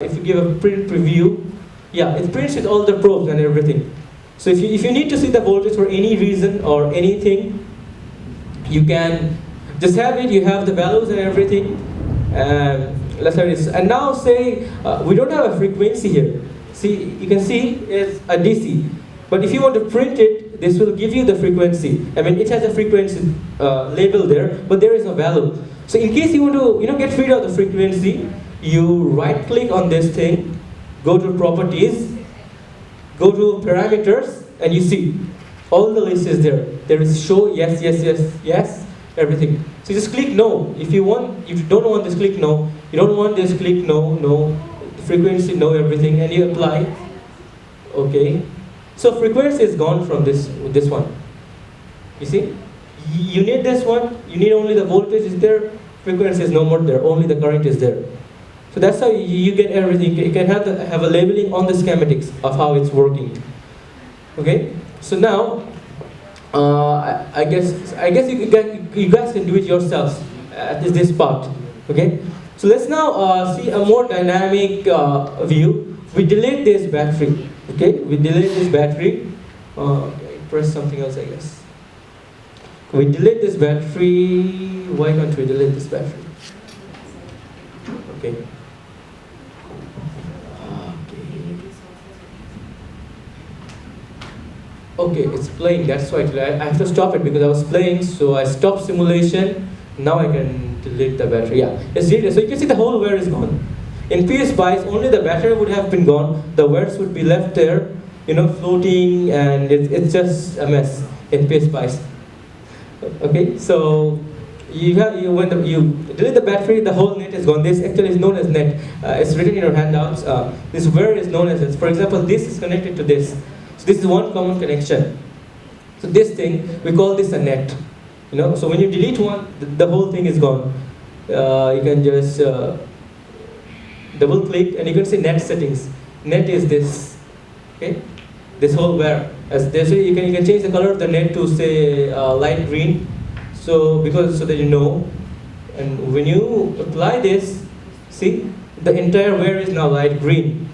If you give a print preview, yeah, it prints with all the probes and everything. So if you need to see the voltage for any reason or anything, you can just have it. You have the values and everything. Let's have this. And now say we don't have a frequency here. See, you can see it's a DC. But if you want to print it, this will give you the frequency. I mean, it has a frequency label there, but there is no value. So in case you want to, get rid of the frequency, you right-click on this thing, go to Properties, go to Parameters, and you see all the list is there. There is Show, yes, yes, yes, yes, everything. So just click No. If you don't want this, click No. You don't want this, click No, no. Frequency, no, everything, and you apply. Okay. So frequency is gone from this one. You see? You need this one. You need only the voltage is there. Frequency is no more there. Only the current is there. So that's how you get everything. You can have a labeling on the schematics of how it's working. Okay. So now, I guess you guys can do it yourselves at this part. Okay. So let's now see a more dynamic view. We delete this battery. Okay. We delete this battery. Press something else, I guess. We delete this battery. Why can't we delete this battery? Okay. Okay, it's playing, that's why I have to stop it because I was playing, so I stopped simulation. Now I can delete the battery. Yeah, it's deleted. So you can see the whole wire is gone. In PSpice, only the battery would have been gone. The wires would be left there, floating, and it's just a mess in PSpice. Okay, so when you delete the battery, the whole net is gone. This actually is known as net. It's written in your handouts. This wire is known as, for example, this is connected to this. So this is one common connection. So this thing, we call this a net. So when you delete one, the whole thing is gone. You can just double click and you can see net settings. Net is this. Okay, this whole wire. As this way, you can change the color of the net to say light green. So that you know. And when you apply this, see the entire wire is now light green.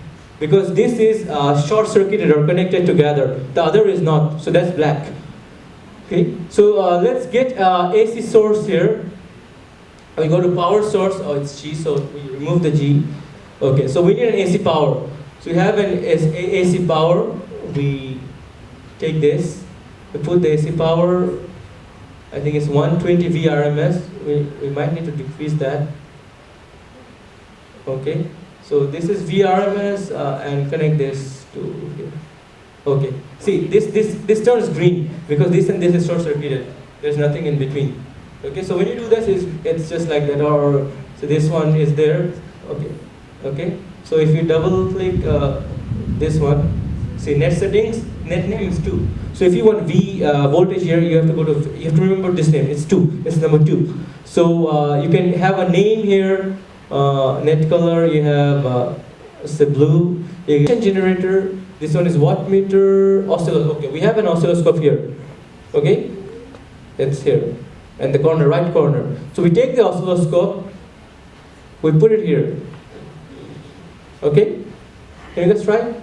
Because this is short-circuited or connected together. The other is not, so that's black. Okay, so let's get AC source here. We go to power source, it's G, so we remove the G. Okay, so we need an AC power. So we have an AC power, we take this, we put the AC power, I think it's 120 VRMS, we might need to decrease that. Okay. So this is VRMS and connect this to here. Okay. See, this turns green because this and this is short circuited. There's nothing in between. Okay. So when you do this, it's just like that. Or so this one is there. Okay. Okay. So if you double click this one, see net settings. Net name is 2. So if you want V voltage here, you have to remember this name. It's 2. It's number 2. So you can have a name here. Net color, you have say blue. Generator, this one is watt meter, oscilloscope. Okay, we have an oscilloscope here. Okay, it's here, and the corner, right corner. So we take the oscilloscope, we put it here. Okay, can you guys try?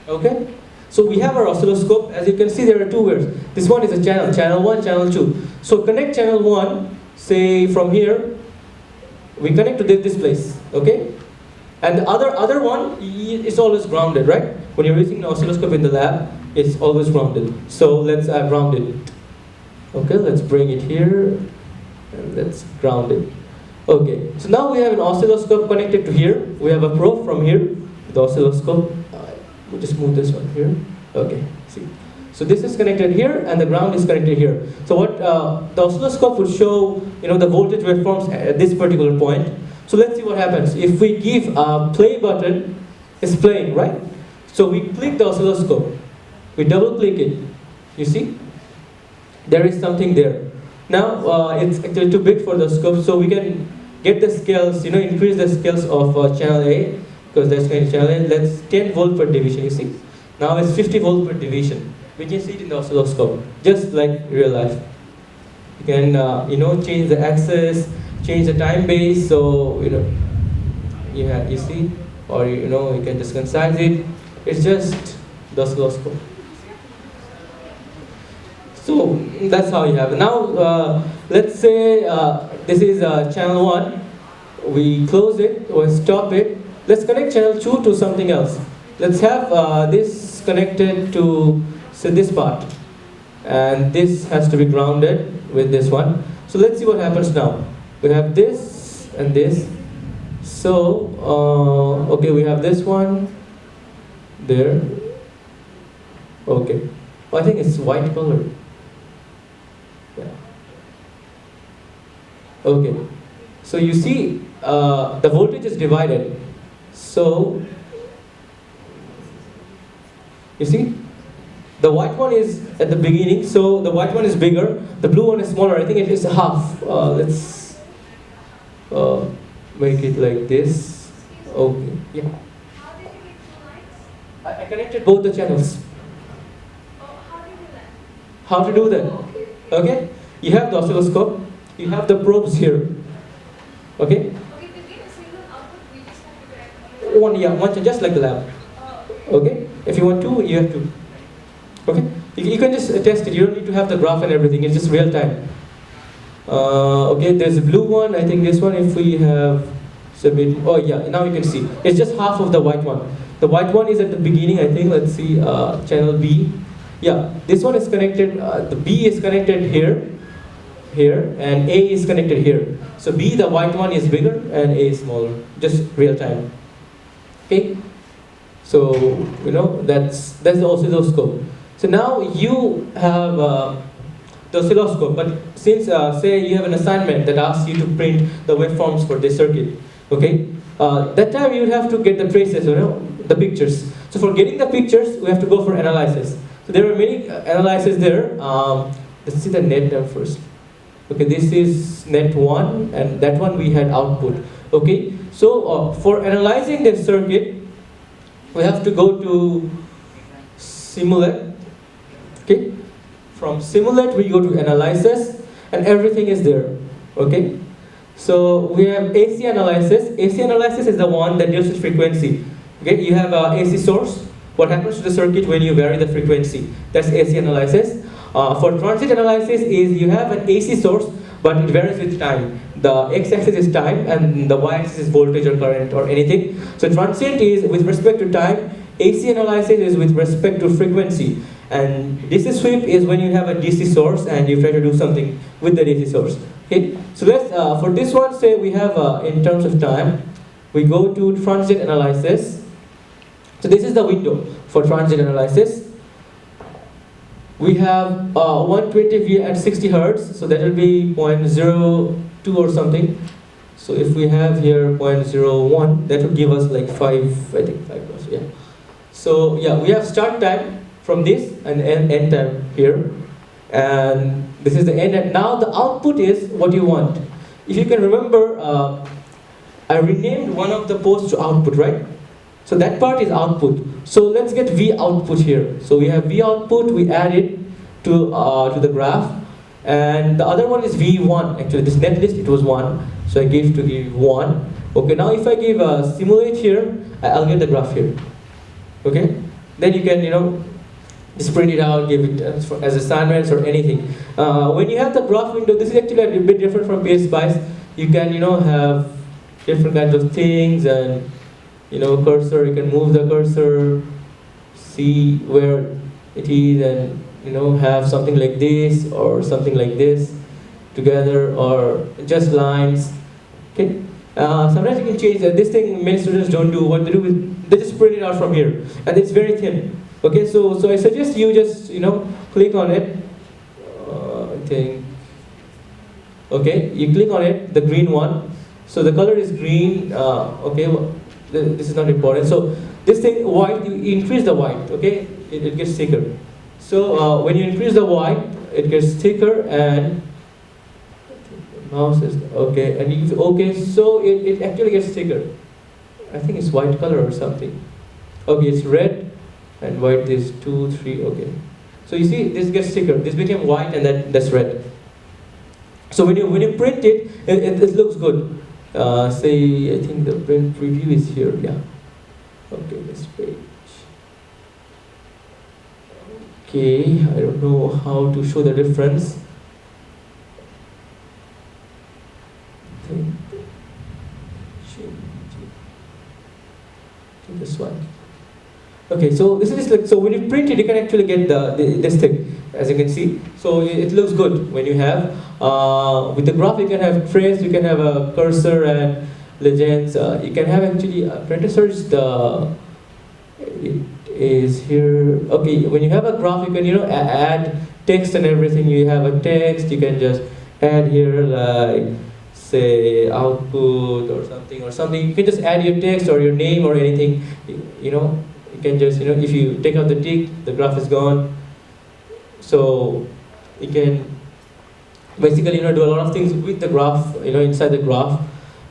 Okay. So we have our oscilloscope. As you can see, there are two wires. This one is a channel 1, channel 2. So connect channel 1, say from here, we connect to this place, okay? And the other one is always grounded, right? When you're using an oscilloscope in the lab, it's always grounded. So let's ground it. Okay, let's bring it here, and let's ground it. Okay, so now we have an oscilloscope connected to here. We have a probe from here, the oscilloscope. We'll just move this one here. Okay, see. So this is connected here, and the ground is connected here. So what the oscilloscope will show, the voltage waveforms at this particular point. So let's see what happens. If we give a play button, it's playing, right? So we click the oscilloscope. We double click it. You see? There is something there. Now it's actually too big for the scope, so we can get the scales, increase the scales of channel A. Because that's kind of challenge. That's 10 volt per division, you see. Now it's 50 volt per division. We can see it in the oscilloscope, just like real life. You can change the axis, change the time base. So you see, or you can just concise it. It's just the oscilloscope. So that's how you have it. Now let's say this is channel 1. We close it or stop it. Let's connect channel 2 to something else. Let's have this connected to, say, this part. And this has to be grounded with this one. So let's see what happens now. We have this and this. So, okay, we have this one there. Okay. Oh, I think it's white color. Yeah. Okay. So you see, the voltage is divided. So, you see, the white one is at the beginning, so the white one is bigger, the blue one is smaller. I think it is half. Let's make it like this. Okay, yeah. How did you make two lines? I connected both the channels. How do you do that? How to do that? Okay, you have the oscilloscope, you have the probes here. Okay, Okay, to get a single output, we just have to connect one just like the lab. Okay, if you want two, you have two. Okay, you can just test it. You don't need to have the graph and everything. It's just real time. Okay, there's a blue one. I think this one. If we have submit, oh yeah, now you can see it's just half of the white one. The white one is at the beginning. I think. Let's see, channel B. Yeah, this one is connected. The B is connected here, and A is connected here. So B, the white one, is bigger, and A is smaller. Just real time. Okay. So that's the oscilloscope. So now you have the oscilloscope, but since say you have an assignment that asks you to print the waveforms for this circuit, okay, that time you would have to get the traces, the pictures. So for getting the pictures, we have to go for analysis. So there are many analyses there. Let's see the net term first. Okay, this is net 1, and that one we had output. Okay, so for analyzing this circuit, we have to go to simulate. Okay, from simulate we go to analysis, and everything is there. Okay, so we have AC analysis. AC analysis is the one that deals with frequency. Okay, you have AC source. What happens to the circuit when you vary the frequency? That's AC analysis. For transient analysis is you have an AC source, but it varies with time. The x-axis is time, and the y-axis is voltage or current or anything. So transient is with respect to time. AC analysis is with respect to frequency. And DC sweep is when you have a DC source and you try to do something with the DC source. Okay. So let's for this one, say we have in terms of time, we go to transient analysis. So this is the window for transient analysis. We have 120 V at 60 Hertz, so that will be 0.02 or something. So if we have here 0.01, that would give us like 5, I think 5 plus, yeah. So yeah, we have start time from this and end time here. And this is the end, and now the output is what you want. If you can remember, I renamed one of the posts to output, right? So that part is output. So let's get V output here. So we have V output, we add it to the graph. And the other one is V1. Actually, this netlist, it was 1. So I gave to give 1. Okay, now if I give simulate here, I'll get the graph here. Okay? Then you can, just print it out, give it as assignments or anything. When you have the graph window, this is actually a bit different from PSPice. You can, have different kinds of things, and cursor, you can move the cursor, see where it is, and have something like this or something like this together, or just lines. Okay. Sometimes you can change this thing. Many students don't do. What they do is they just print it out from here, and it's very thin. Okay, so I suggest you just click on it. I think. Okay, you click on it, the green one. So the color is green. Okay, well, this is not important. So this thing white, you increase the white. Okay, it gets thicker. So when you increase the white, it gets thicker, and mouse is okay. And so it actually gets thicker. I think it's white color or something. Okay, it's red. And white is 2, 3, okay. So you see, this gets thicker. This became white, and that's red. So when you print it, it looks good. Say, I think the print preview is here, yeah. Okay, this page. Okay, I don't know how to show the difference. This one. Okay, so this is like, so when you print it, you can actually get this thing, as you can see. So it looks good when you have with the graph. You can have trace, you can have a cursor and legends. You can have actually printer search. It is here. Okay, when you have a graph, you can add text and everything. You have a text. You can just add here like say output or something. You can just add your text or your name or anything. You can just if you take out the tick, the graph is gone. So you can basically do a lot of things with the graph. Inside the graph.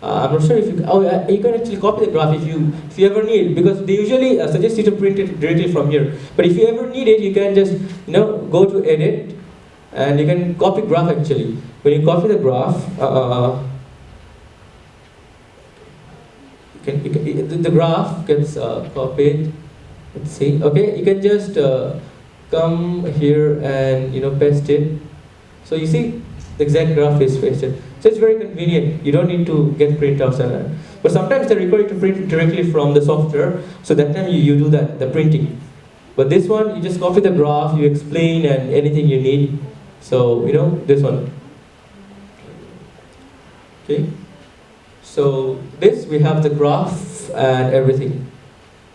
I'm not sure if you. Oh, yeah, you can actually copy the graph if you ever need, because they usually suggest you to print it directly from here. But if you ever need it, you can just go to edit, and you can copy graph actually. When you copy the graph, the graph gets copied. Let's see. Okay, you can just come here and paste it. So you see the exact graph is pasted. So it's very convenient. You don't need to get printouts and that. But sometimes they require you to print directly from the software. So that time you do that, the printing. But this one, you just copy the graph, you explain and anything you need. So this one. Okay. So this, we have the graph and everything.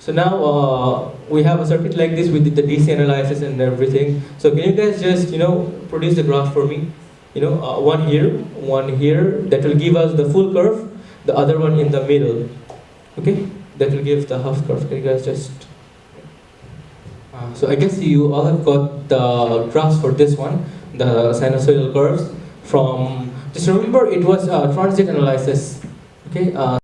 So now we have a circuit like this with the DC analysis and everything. So can you guys just produce the graph for me? One here. That will give us the full curve. The other one in the middle. Okay, that will give the half curve. Can you guys just? So I guess you all have got the graphs for this one, the sinusoidal curves from. Just remember, it was transient analysis. Okay.